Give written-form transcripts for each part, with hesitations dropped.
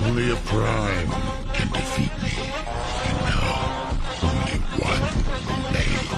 Only a prime can defeat me. And now, only one remains.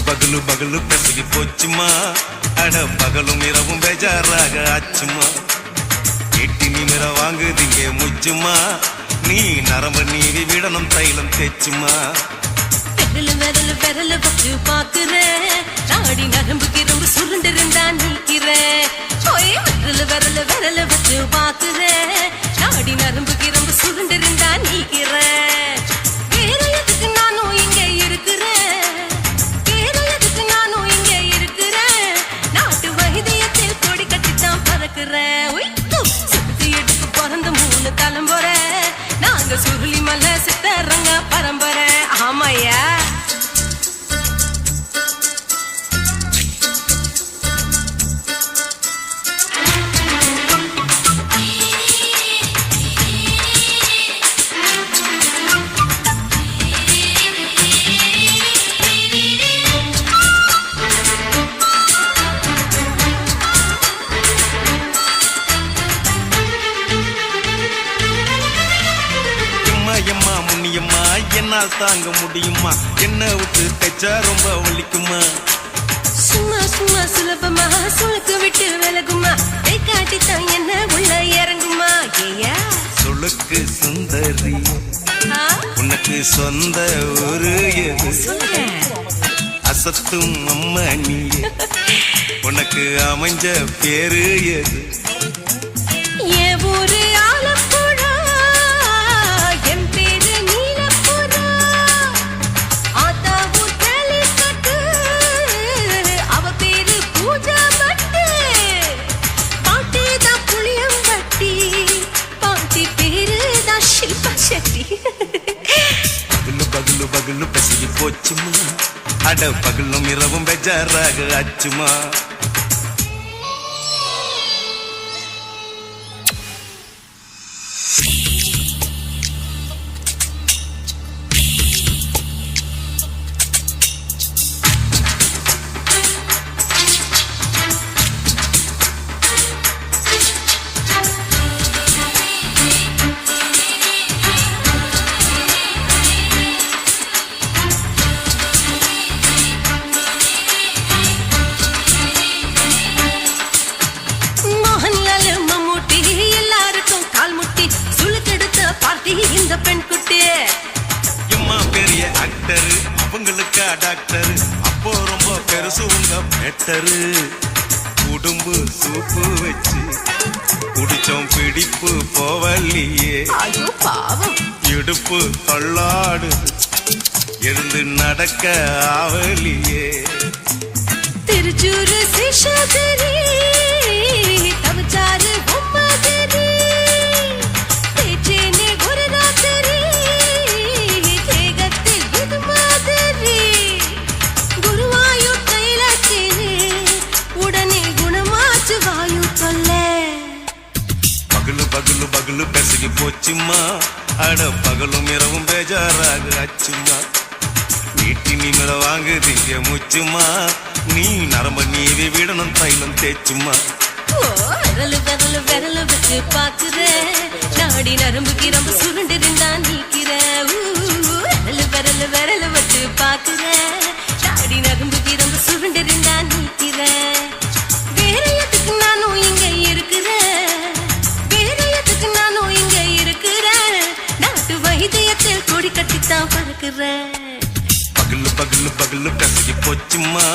பகலு பகலு பெசகி போச்சுமா, அட பகலும் இரவும் பேஜாராக ஆச்சுமா. எட்டி நிமிர வாங்குதிங்க முச்சுமா, நீ நரம்பு நீவி விடணும் தைலம் தேச்சுமா. பெரலு விரலு விரலு பக்கு பாக்குறேன், நாடி நரம்பு கிரம்பு சுருண்டு இருந்தா நீக்கிறேன். விரலு விரலு விரலு வச்சு பாக்குறேன், நாடி நரம்பு கிரம்பு சுருண்டு இருந்தா நீக்கிறேன். வேற எதுக்கு நானும் இங்க இருக்கிறேன், வேற எதுக்கு நானும் இங்க இருக்கிறேன். நாட்டு வைத்தியத்தில் கொடி கட்டித்தான் பறக்கிறேன். சுத்தி எடுத்து பிறந்த 3 தலைமுறை, நாங்க சுருளி மலை சித்தரங்க பரம்பரை. ஆமையா எம்மா முன்னியம்மா, என்னால் தாங்க முடியுமா? என்ன விட்டு தைச்சா ரொம்ப வலிக்குமா? சும்மா சும்மா சுலபமா சுளுக்கு விட்டு விலகுமா, கை காட்டித்தான் என்ன உள்ள இறங்குமா. ஏயா சுளுக்கு சுந்தரி, உனக்கு சொந்த ஒரு எது? அசத்தும் அம்மா நீ, உனக்கு அமைஞ்ச பேரு எது? என் ஊரு ஆலப்புழா, என் பேரு நீலப்புறா. ஆத்தாவு தலிக்கட்டு, அவ பேரு பூஜா பட்டு. பாட்டி தான் புளியம்பட்டி, பாட்டி பேரு தான் ஷில்பா செட்டி. பகலு பகலு பகலு பசிக்கு போச்சுமா, அட பகலும் இரவும் பெஜாராக ஆச்சுமா. இந்த பெண் குட்டி எம்மா பெரிய ஆக்டர், அவங்களுக்கா டாக்டர், அப்போ ரொம்ப பெருசு உங்க பெட்டரு. உடும்பு சூப்பு வச்சு குடிச்சோம் பிடிப்பு போவல்லையே. ஐயோ பாவம், இடுப்பு தள்ளாடு, எழுந்து நடக்க ஆவலியே. திருச்சூரு சேஷாதிரி, தவச்சாரு பொம்மாதிரி, தேச்சேனே குருநாதரி, தேகத்தில் இது மாதிரி. குருவாயூர் தைலத்திலே உடனே குணமாச்சு வாயு சொல்ல. பகலு பகலு பகலு பெசகி போச்சுமா, அட பகலும் இரவும் பேஜாராக ஆச்சுமா. வீட்டி நிமிர வாங்குதிங்க முச்சுமா, நீ நரம்ப நீவி விடணும் தைலம் தேச்சுமா. விரலு விரலு விரலு வச்சு பாக்குறேன், நாடி நரம்பு கிரம்பு சுருண்டு இருந்தா நீக்கிறேன். விரலு விரலு விரலு வச்சு பாக்குறேன், நாடி நரம்பு கிரம்பு சுருண்டு இருந்தா நீக்கிறேன். வேற எதுக்கு நானும் இங்க இருக்கிறேன், வேற எதுக்கு நானும் இங்க இருக்கிறேன். நாட்டு வைத்தியத்தில் கொடி கட்டித்தான் பறக்கிறேன். பகலு பகலு பகலு கசகி போச்சுமா,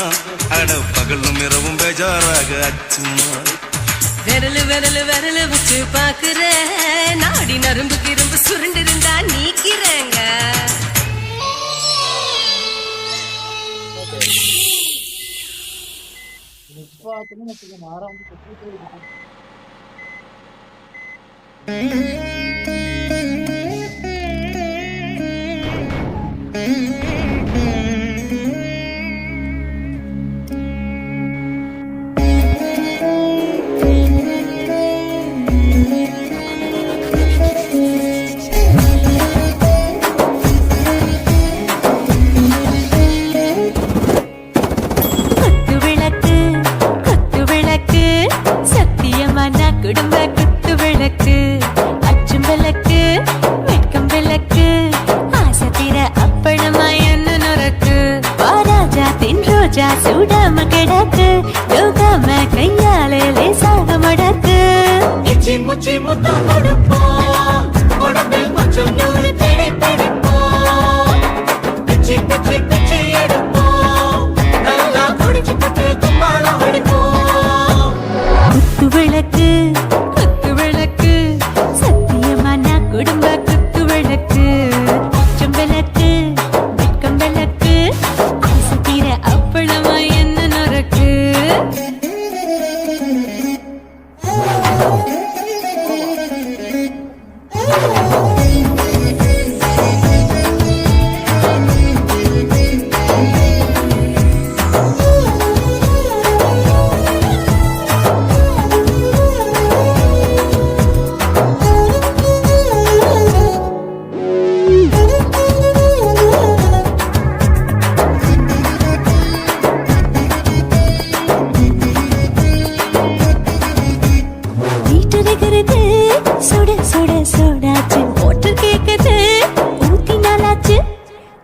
அட பகலும் இரவும் பேஜாராக ஆச்சுமா. விரலு விரலு விரலு வச்சு பாக்குற நாடி நரம்பு கிரும்பு சுருண்டு இருந்தா நீக்கிறேங்க குடும்ப குத்து விளக்கு அச்சும் விளக்கு வெட்கம் விளக்கு ஆசத்திர அப்பளமா என்ன நுறக்கு வாராஜா தின் ரோஜா சூடாம கிடக்கு யோகாம கையாலே லேசாக மடக்கு இச்சி முச்சி முத்தம் கொடுப்போம் உடம்பில் மச்சம் நூறு தேடி பிடிப்போம் பிச்சி பிச்சி பிச்சி எடுப்போம் நல்லா குடிச்சு பட்டு தும்பாலம் அடிப்போம் குத்து விளக்கு குத்து விளக்கு சத்தியமான குடும்ப குத்து விளக்கு அச்சம் விளக்கு வெட்கம் விளக்கு ஆசத்திர அப்பளமா என்ன நுறக்கு சுட சுட சுடாச்சு போட்டு கேக்குது ஊத்தி நாளாச்சு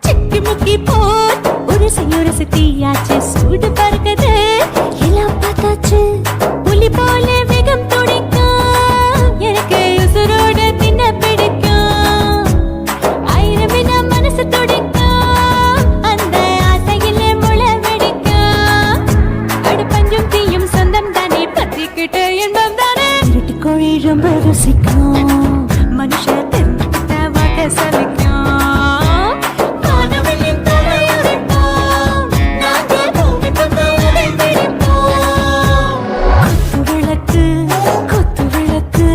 சிக்கி முக்கி போல் உரசி தீயாச்சு சூடு பறக்குது எல்லாம் பார்த்தாச்சு புலி போல வேகம் துடிக்கும் எனக்கு உசுரோட தின்ன பிடிக்கும் ஆயிரம் வினா மனசு துடிக்கும் அந்த ஆசையில முளை வெடிக்கும் அடு பஞ்சும் தீயும் சொந்தம் தானே பத்திக்கிட்டு என்பம் தானே கோழி ரொம்ப ருசிக்கும் மனுஷ தெரிஞ்சுக்கிட்ட வாட்ட சலிக்கும் வானவெளியின் தலையுரைப்போம் நாங்கள் பூமி தந்த உடை பிடிப்போம் குத்து விளக்கு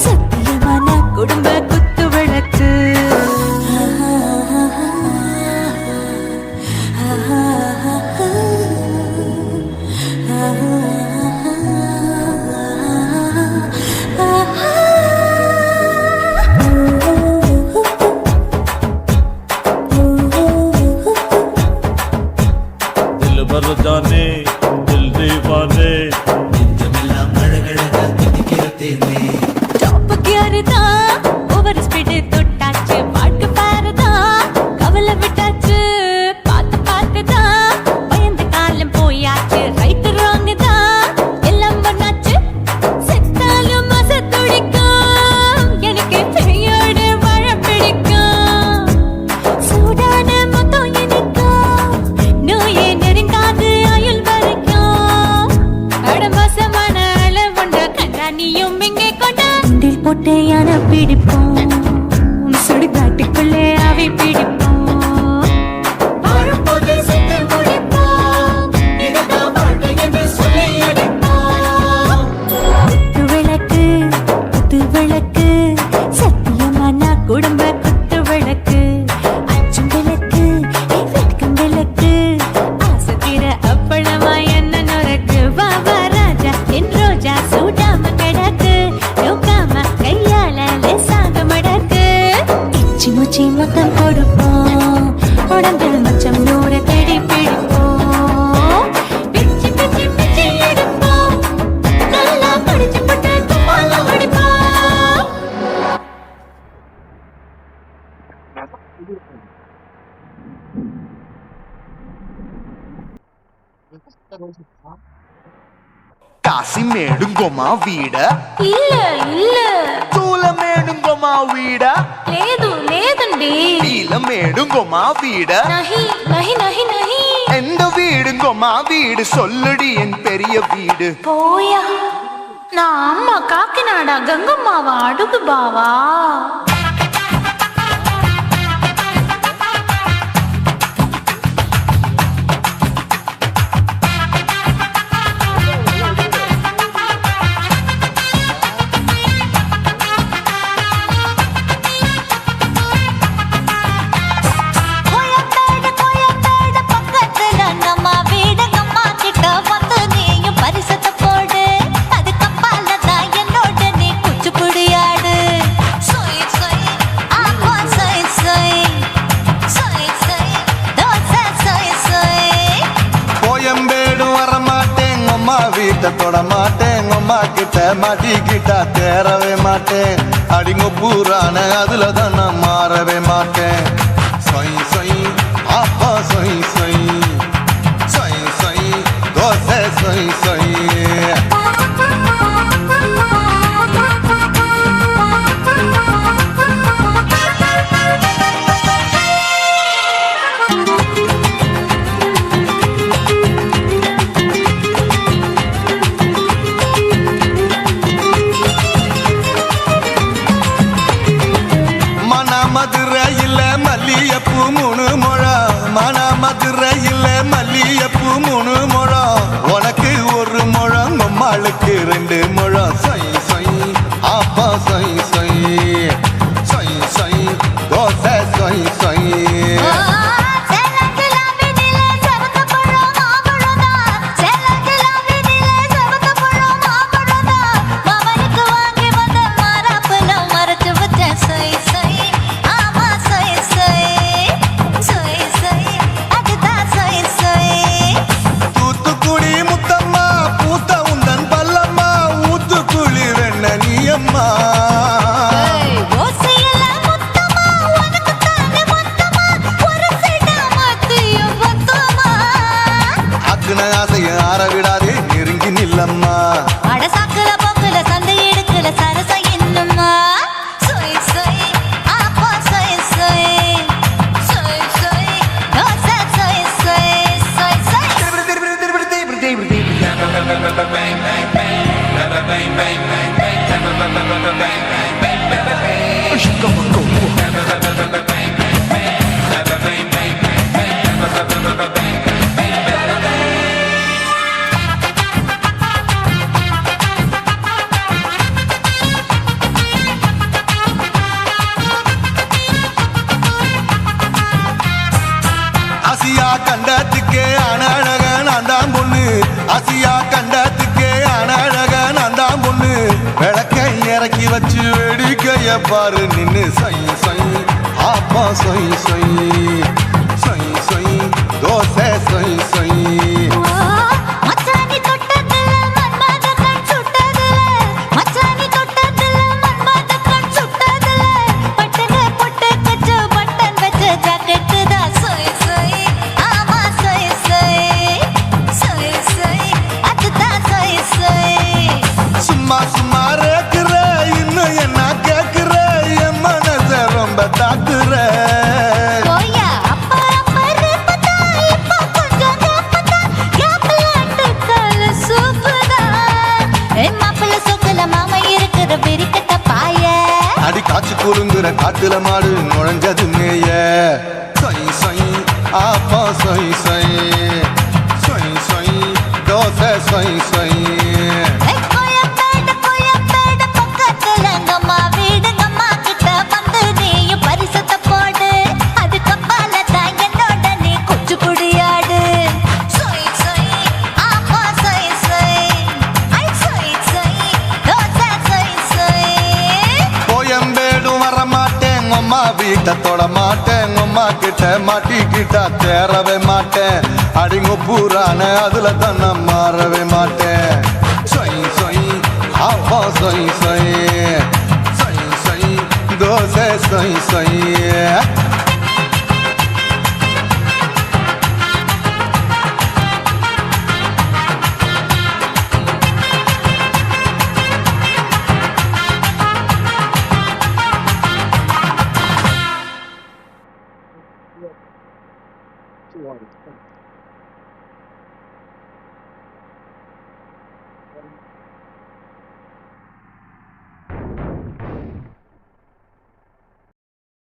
சத்தியமான குடும்ப குத்து விளக்கு जाने दिल दीवाने நெஞ்சமெல்லாம் அழகழகா தித்திக்கிறதேனே டாப் கியர்தா ஓவர் ஸ்பீட் தொட்டாச்சு வாழ்க்கை பாருதா கவலை விட்டாச்சு பார்த்துதா பயந்து காலம் போயாச்சு ரைட் ராங் தான் எல்லாம் பண்ணாச்சு செத்தாலும் மச துடிக்கும் எனக்கு பெரியோடு வாழ பிடிக்கும் சூடான மொத்தம் எனக்கும் நோயே நெருங்காது ஆயுள் வரைக்கும் அடமோசமான அளவுண்ட கண்டானியும் இங்கே கொண்டா போட்டு யானை பிடிப்போம் சுடுகாட்டுக்குள்ளே அவை பிடிப்போம் வாழும்போது செத்து முடிப்போம் இதுதான் வாழ்க்கை என்று சொல்லி அடிப்போம் குத்து விளக்கு சத்தியமான குடும்ப குத்து விளக்கு அச்சும் விளக்கு வெட்கம் விளக்கு ஆசத்திர அப்பளமா என்ன நுறக்கு வாவா ராஜா என் ரோஜா சூடாம கிடக்கு யோகாம கையால லேசாக மடக்கு இச்சி முச்சி மொத்தம் கொடுப்போம் உடம்பில் மச்சம் நூறு தேடி பிடிப்போம் பிச்சி பிச்சி பிச்சி எடுப்போம் நல்லா படிச்சு பட்டு தும்பாலம் அடிப்போம் కాసిమేడుంగొమా వీడ இல்ல இல்ல తూలమేడుంగొమా వీడ లేదండి నీలమేడుంగొమా వీడ నహి నహి నహి నహి எந்த வீடுங்கொமா வீடு சொல்லுடி என் பெரிய வீடு போயா నా అమ్మ కాకినాడ గంగమ్మావా అడుగు బావా வீட்டை தொட மாட்டேன் அம்மா கிட்ட மாட்டிக்கிட்டா தேரவே மாட்டேன் அடிங்க பூரான அதுல தான் நான் மாறவே மாட்டேன் சொய் சொய் அப்பா சொய் சொய் சொய் சொய் தோசை சொய் சொய் மதுரையில் மல்லியப்பூ 3 முழம் மன மதுரையில் மல்லியப்பூ 3 முழம் உனக்கு 1 முழம் அம்மாளுக்கு 2 முழம் சொய் சொய் அப்பா சொய் சொய் சொய் சொய் தோசை சொய் சொய் ஆசைய ஆற விடாதே நெருங்கி நில்லம்மா அடசாக்குல போக்குல சந்தை எடுக்கல சரச இன்னும்மா சொய் சொய் அப்பா சொய் சொய் சொய் சொய் தோசை சொய் சொய் சொய் சொய் ஆசியா கண்டத்துக்கே அனழக நான் தான் பொண்ணு ஆசியா கண்டத்துக்கே அனழக நான் தான் பொண்ணு விளக்கை இறக்கி வச்சு வேடிக்கைய பாரு நின்னு சொய் சொய் அப்பா சொய் சொய் சொய் சொய் தோசை சொய் சொய் சும்மா சும்மா ரேக்குற இன்னும் என்ன கேக்குற என் மனச ரொம்ப தாக்குற அடி காய்ச்சி குறுங்குற காட்டுல மாடு நுழைஞ்சது மேய சொய் சொய் அப்பா சொய் சொய் சொய் சொய் தோசை சொய் சொய் வீட்டை தொட மாட்டேன் அம்மா கிட்ட மாட்டிக்கிட்டா தேரவே மாட்டேன் அடிங்க பூரான அதுல தான் நான் மாறவே மாட்டேன் சொய் சொய் அப்பா சொய் சொய் சொய் சொய் தோசை சொய் சொய் Too hard.